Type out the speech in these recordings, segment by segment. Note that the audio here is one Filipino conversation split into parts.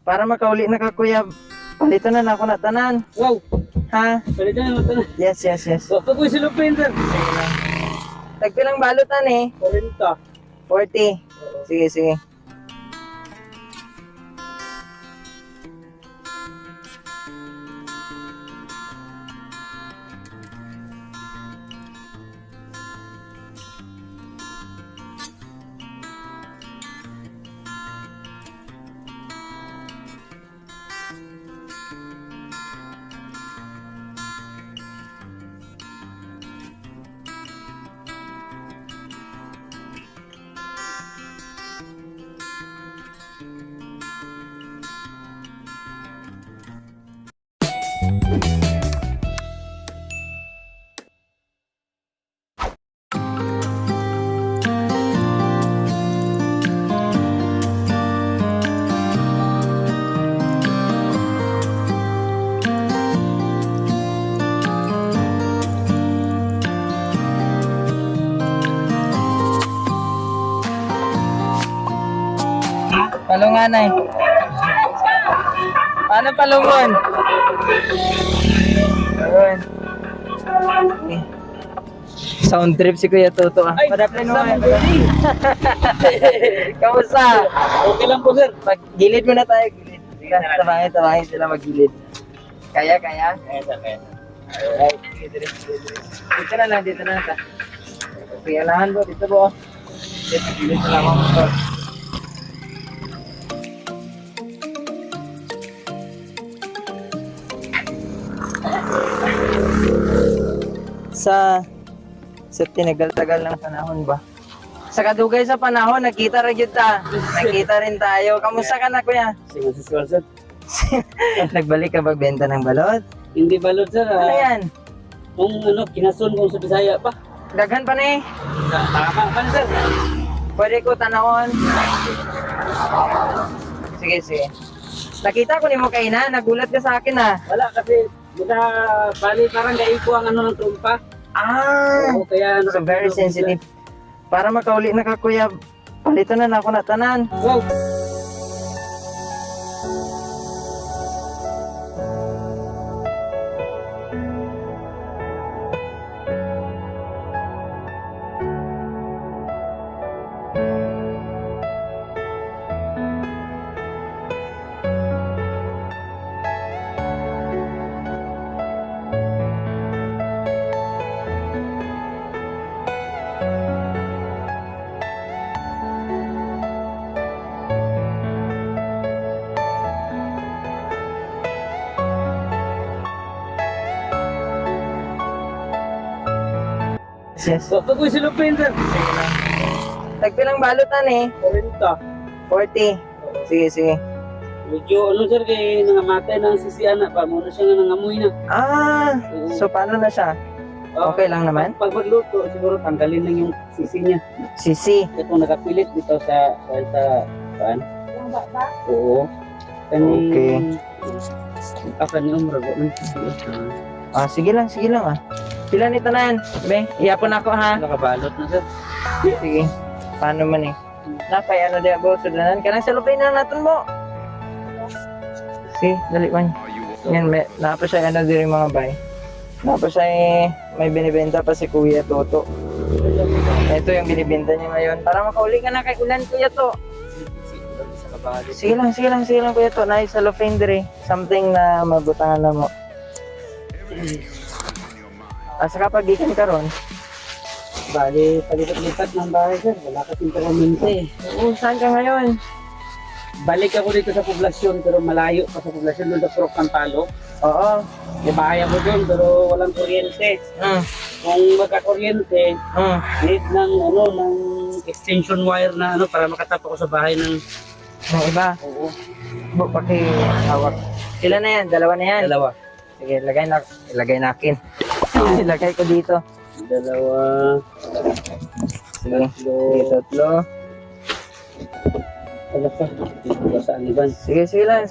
Para makauli na ka kuya. Palitan na ako na tanan. Wow, Ha? palitan na naman. Yes, yes, yes. So, pag si Lupin, sir. Tagpilang balutan eh. 40. 40. Sige, sige. Palunganay. Paano palungon? Ayun. Okay. Sound trip si Kuya Toto ah. Ay, Padaplin mo kasama nga. Kamusta? Okay lang po, sir. Maggilid muna tayo. Gilid. Sige, tabangin sila maggilid. Kaya? Kaya, sir, kaya. Alright. Sige, dire. Dito na lang, dito na lang. Sige, anahan mo. Dito po. Dito, gilid na lang ako motor. Sa tinagal-tagal ng panahon ba? Sa kadugay sa panahon, nakita rin kita. Nakita rin tayo. Kamusta ka na, kuya? Sige, sir. Nagbalik ka magbenta ng balot? Hindi balot, sir. Ano yan? Kung kinason kung sa Bisaya pa. Daghan pa na eh. Tama pa, sir. Pwede ko tanawon. Sige, sige. Nakita ko ni mo kayo na. Nagulat ka sa akin ah. Wala kasi, bali parang gaiko ang ng trumpa. Ah! Oo, kaya So very sensitive. Para makauli na ka, kuya. Palitan na ako na tanan. Wow. Yes. So, pag si Lupin, sir. Tagpilang balutan eh. 40. 40. Sige, sige. Medyo sir, kay nangamatay ng sisiana pa. Muna siya nga nangamoy na. Ah! So paano na siya? Okay lang naman? Pag magluto, siguro tanggalin lang yung sisi niya. Sisi. Ito nakapilit dito sa saan? Oo. Okay. Akan yung umrago ng sisi. Ah, sige lang ah. Sila nito na yan. Be, iyapon ako ha. Nakabalot na sir. Sige. Paano man eh? Napay ano diya bo sudanan. Kanang salupin na natin mo. Sige, dali man. Yan, may, napos siya ano din yung mga bay. Napos siya may binibenta pa si Kuya Toto. Ito yung binibenta niya ngayon. Para makauli ka na kay Ulan, Kuya To. Sige lang Kuya To. Nice cellophane dire. Something na mabutangan na mo. Asa ka pagikan ka ron? Bali, palipat-lipat ng bahay sir. Wala kasing permanente. Oo, saan ka ngayon? Balik ako dito sa poblasyon pero malayo pa sa poblasyon doon sa Purok Pantalo. Oo. May bahay ako doon pero walang kuryente. Kung magka-kuryente, need ng ng extension wire na para makatap ako sa bahay ng Yung iba? oo, Pakihawak. Sila na yan? Dalawa na yan? dalawa. Sige, ilagay nakin. Ilagay ko dito. Dalawa. Sige, dito tatlo. Wala pa. Dito ba sa Aniban? Sige lang.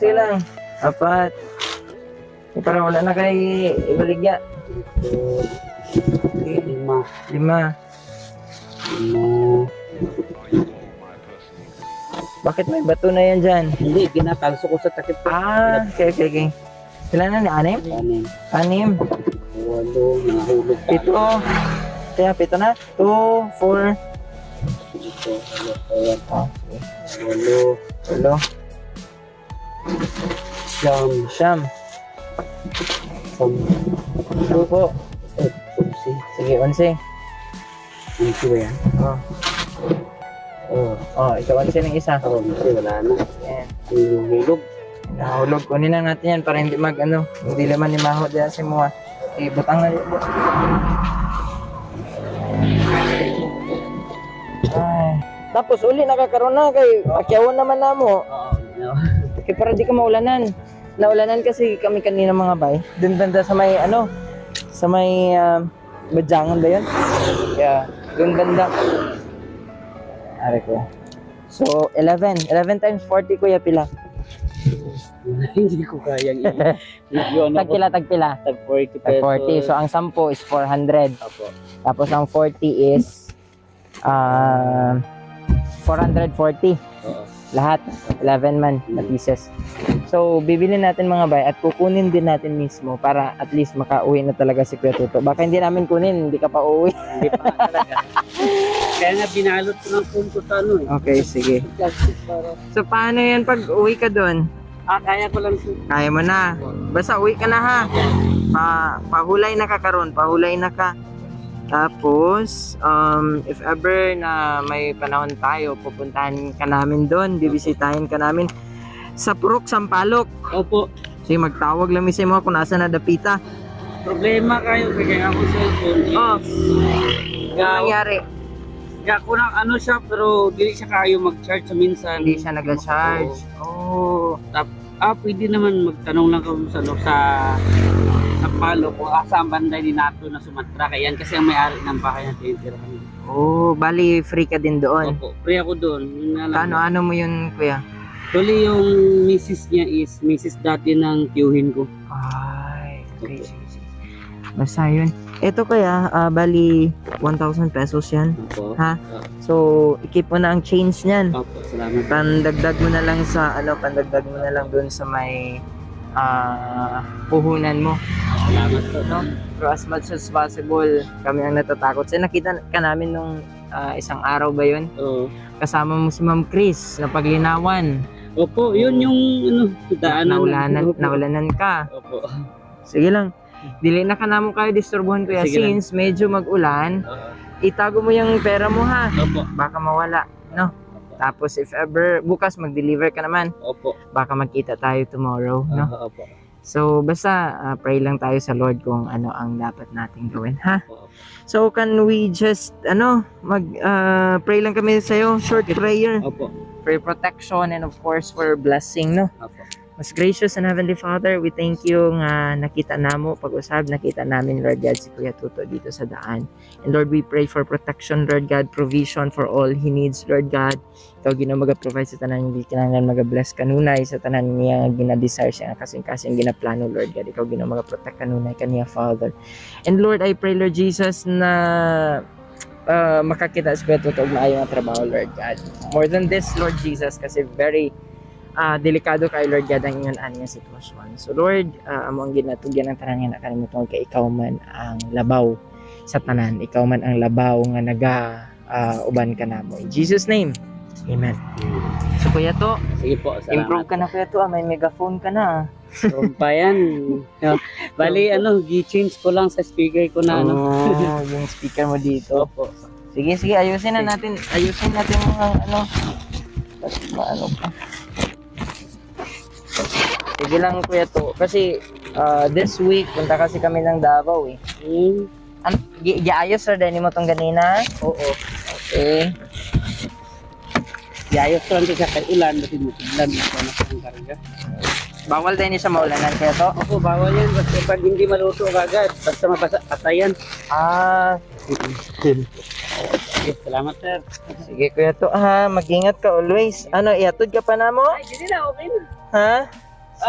Apat. Para wala na kay ibaligya. Lima. 5. Bakit may bato na yan dyan? Hindi, ginatalso ko sa takip ko. Okay. Sila na ni anim? Anim. 6, Walo, nahulog pa. 7. Pito na? 2, 4. Ito, ayan. Oh, sige. 8. 8. Siyam. 10. 2 po. 11. Sige, 11. 11 ba yan? Ikaw 11 ng isa. Wala na. Yan. Hulog. Nahulog. Kunin lang natin yan para hindi hindi naman ni Maho diyan si Mua. Butang na yun. Ay. Tapos uli nakakaroon na kay akyawan naman na mo. Kaya para di ka maulanan. Naulanan kasi kami kanina mga bay. Doon banda sa may sa may Badyangan ba yun? Yeah, doon banda. Ari ko. So 11 times 40 kuya pila. Hindi ko kayang Tagpila. Tag 40 pesos. 40. So ang 10 is 400. Opo. Tapos ang 40 is 440. Oo. Lahat 11 man na pieces. So bibili natin mga bay at kukunin din natin mismo para at least makauwi na talaga si Kuya Tuto. Baka hindi namin kunin, hindi ka pa uuwi. Hindi pa talaga. Kaya nga binalot ko ng punto sa Okay, sige. So paano yan pag uwi ka doon? Kaya ko lang. Kaya mo na. Basta uwi ka na ha. Pahulay na ka karon, pahulay na ka. Tapos, if ever na may panahon tayo, pupuntahan ka namin doon, bibisitahin ka namin sa Purok, Sampaloc. Opo. Sige, magtawag lang mismo mo kung nasa na dapita. Problema kayo kaya ako cellphone. Ano nangyari? Kaya ko na siya pero hindi siya kayo mag-charge sa minsan. Hindi siya nag-charge. Pwede naman magtanong lang kung sa Palo kung saan banda ni Nato na Sumatra. Kaya yan kasi ang may-ari ng bahay na tinitirahan. Bali free ka din doon. Opo, free ako doon. Ano mo yun, kuya? Actually, yung misis niya is misis dati ng tiyuhin ko. Ay, okay. Basta yun. Ito kaya, bali 1,000 pesos yan. Opo. Ha? So, i-keep mo na ang change niyan. Opo, salamat. Pandagdag mo na lang sa doon sa may puhunan mo. Salamat po. No? Pero as much as possible, kami ang natatakot. So, nakita ka namin nung isang araw ba yun? Oo. Kasama mo si Ma'am Chris na paglinawan. Opo, yun yung daanan. Naulanan ka. Opo. Sige lang. Dili na ka naman kayo disturbuhan kuya. Sige Since medyo mag-ulan, itago mo yung pera mo ha. Opo. Baka mawala, no? Tapos if ever, bukas mag-deliver ka naman. Opo. Baka magkita tayo tomorrow, no? Opo. So basta pray lang tayo sa Lord kung ano ang dapat nating gawin, ha? Opo. So can we just, pray lang kami sa'yo, short prayer. Opo. For protection and of course for blessing, no? Opo. Mas gracious and Heavenly Father, we thank you nga nakita namo pag-usab, nakita namin Lord God si Kuya Tuto dito sa daan. And Lord, we pray for protection, Lord God, provision for all he needs, Lord God. Ikaw Ginoo maga-provide sa tanan hindi kinahanglan maga-bless kanunay sa tanan niya gina-desire siya kasing-kasing ginaplano, Lord God. Ikaw Ginoo maga-protect kanunay kaniya, Father. And Lord, I pray Lord Jesus na makakita si Kuya Tuto og maayo nga trabaho, Lord God. More than this, Lord Jesus, kasi very delikado kay Lord God ang ingon nga sitwasyon. So Lord, amo ang ginatugyan ng tanan nga nakalimutan kay ikaw man ang labaw sa tanan. Ikaw man ang labaw nga uban ka namo. In Jesus name. Amen. So Kuya To, Sige po, salamat. improve ka na Kuya To, may megaphone ka na. Rumpa yan. Bali, gi-change ko lang sa speaker ko na Yung speaker mo dito. Opo. Sige, ayusin natin mga pa. Sige lang Kuya To, kasi this week punta kasi kami ng Davao eh. Giayos ra din mo tong ganina? Oo. Okay. Yayos ko lang siya kay ulan, kasi mutulan na ako ng karga. Bawal din sa maulanan Kuya To? Opo, bawal yan. Kasi pag hindi maluto agad, basta mabasa, patayan. Sige, salamat sir. Sige Kuya To, mag-ingat ka always. Iatod ka pa na mo? Ay, hindi na, okay na. Ha?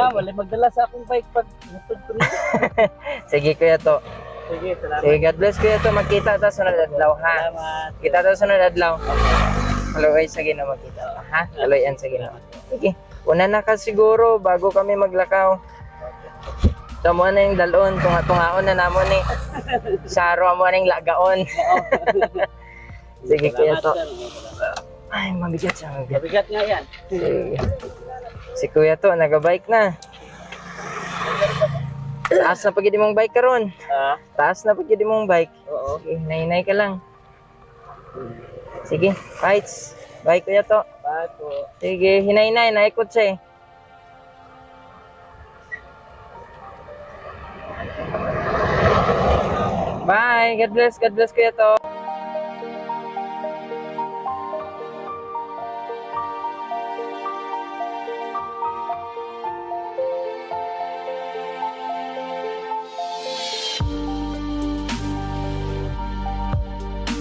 Wala magdala sa akong bike pag mutod ko na. Sige Kuya To. Sige, salamat. Sige, God bless Kuya To. Magkita tayo sa sunod adlaw ha. Salamat. Kita tayo sa sunod adlaw. Kaloy sa Ginoo makita pa, ha? Kaloyan sa Ginoo. Sige, una na ka siguro bago kami maglakaw. Tamo na yung dalon, tunga-tungaon na namon ni. Saro mo na yung lagaon. Sige, kuya to. Ay, mabigat siya, mabigat. Mabigat nga yan. Sige. Si kuya to, nagabike na. Taas na pagkidi mong bike karon. Taas na pagkidi mong bike. Oo. Okay, hinay-hinay ka lang. Sige, fights. Bye kuya to. Bato. Sige, hinay-hinay, naikot siya eh. Bye, God bless kuya to.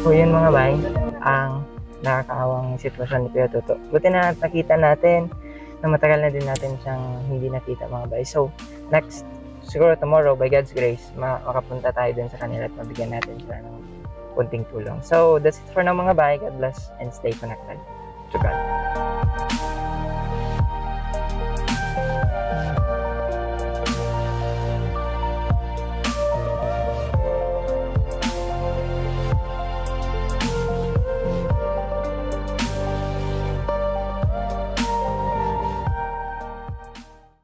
So yun mga bay, ang nakakaawang sitwasyon ni Kuya Toto. Buti na nakita natin na matagal na din natin siyang hindi nakita mga bay. So next, siguro tomorrow by God's grace, makapunta tayo dun sa kanila at mabigyan natin sila ng kunting tulong. So that's it for now mga bay. God bless and stay connected to God.